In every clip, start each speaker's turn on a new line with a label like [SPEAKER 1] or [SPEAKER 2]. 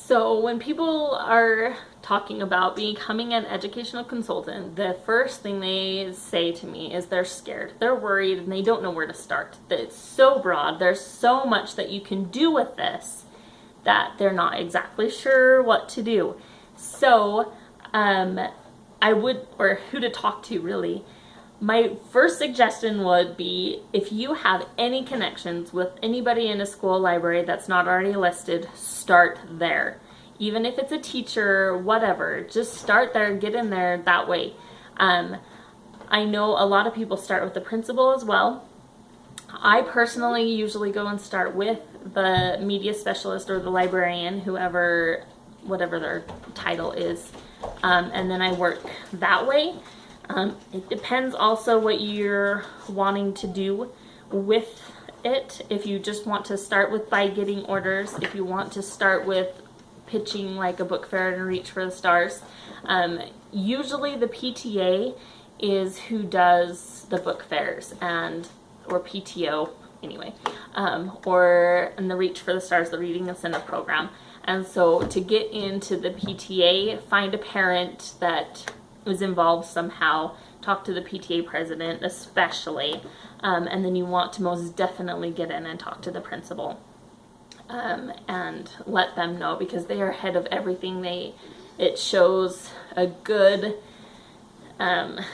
[SPEAKER 1] So when people are talking about becoming an educational consultant, the first thing they say to me is they're scared, they're worried, and they don't know where to start. It's so broad, there's so much that you can do with this that they're not exactly sure what to do. So or who to talk to really. My first suggestion would be, if you have any connections with anybody in a school library that's not already listed, start there. Even if it's a teacher, whatever, just start there, get in there that way. I know a lot of people start with the principal as well. I personally usually go and start with the media specialist or the librarian, whatever their title is, and then I work that way. It depends also what you're wanting to do with it. If you just want to start with by getting orders, if you want to start with pitching like a book fair and Reach for the Stars, usually the PTA is who does the book fairs or PTO anyway, and the Reach for the Stars, the Reading Incentive Program. And so to get into the PTA, find a parent that is involved somehow, talk to the PTA president especially, and then you want to most definitely get in and talk to the principal, and let them know, because they are ahead of everything. It shows a good, it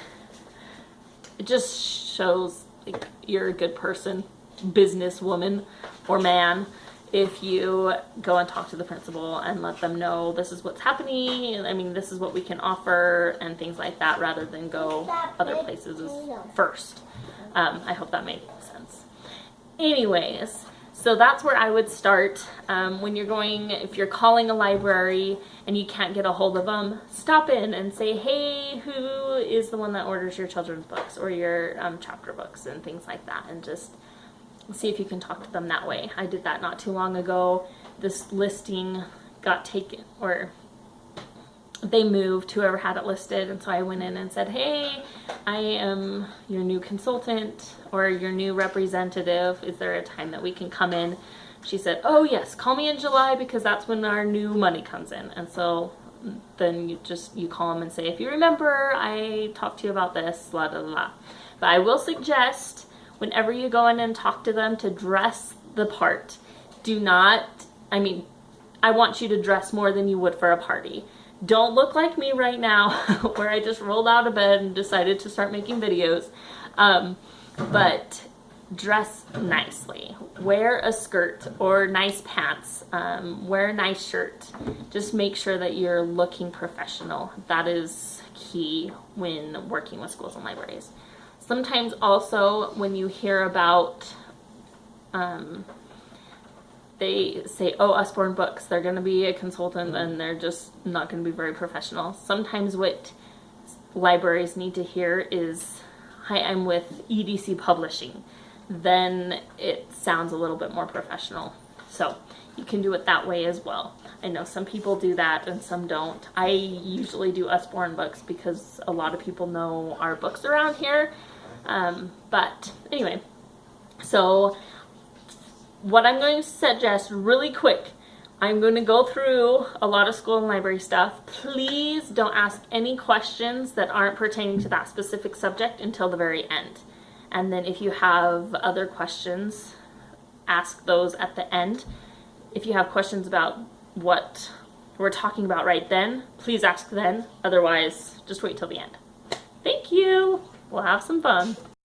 [SPEAKER 1] just shows like you're a good person, businesswoman or man, if you go and talk to the principal and let them know this is what's happening, I mean, this is what we can offer and things like that, rather than go other places first. I hope that made sense. Anyways, so that's where I would start. If you're calling a library and you can't get a hold of them, stop in and say, hey, who is the one that orders your children's books or your chapter books and things like that, and just see if you can talk to them that way. I did that not too long ago. This listing got taken, or they moved, whoever had it listed, and so I went in and said, hey, I am your new consultant or your new representative. Is there a time that we can come in? She said, oh yes, call me in July because that's when our new money comes in. And so then you call them and say, if you remember, I talked to you about this, blah, blah, blah. But I will suggest, whenever you go in and talk to them, to dress the part. I want you to dress more than you would for a party. Don't look like me right now, where I just rolled out of bed and decided to start making videos. But dress nicely. Wear a skirt or nice pants. Wear a nice shirt. Just make sure that you're looking professional. That is key when working with schools and libraries. Sometimes also when you hear about, they say, oh, Usborne Books, they're going to be a consultant and they're just not going to be very professional. Sometimes what libraries need to hear is, hi, I'm with EDC Publishing. Then it sounds a little bit more professional. So you can do it that way as well. I know some people do that and some don't. I usually do Usborne Books because a lot of people know our books around here. But anyway, so what I'm going to suggest really quick, I'm going to go through a lot of school and library stuff. Please don't ask any questions that aren't pertaining to that specific subject until the very end. And then if you have other questions, ask those at the end. If you have questions about what we're talking about right then, please ask then. Otherwise, just wait till the end. Thank you. We'll have some fun.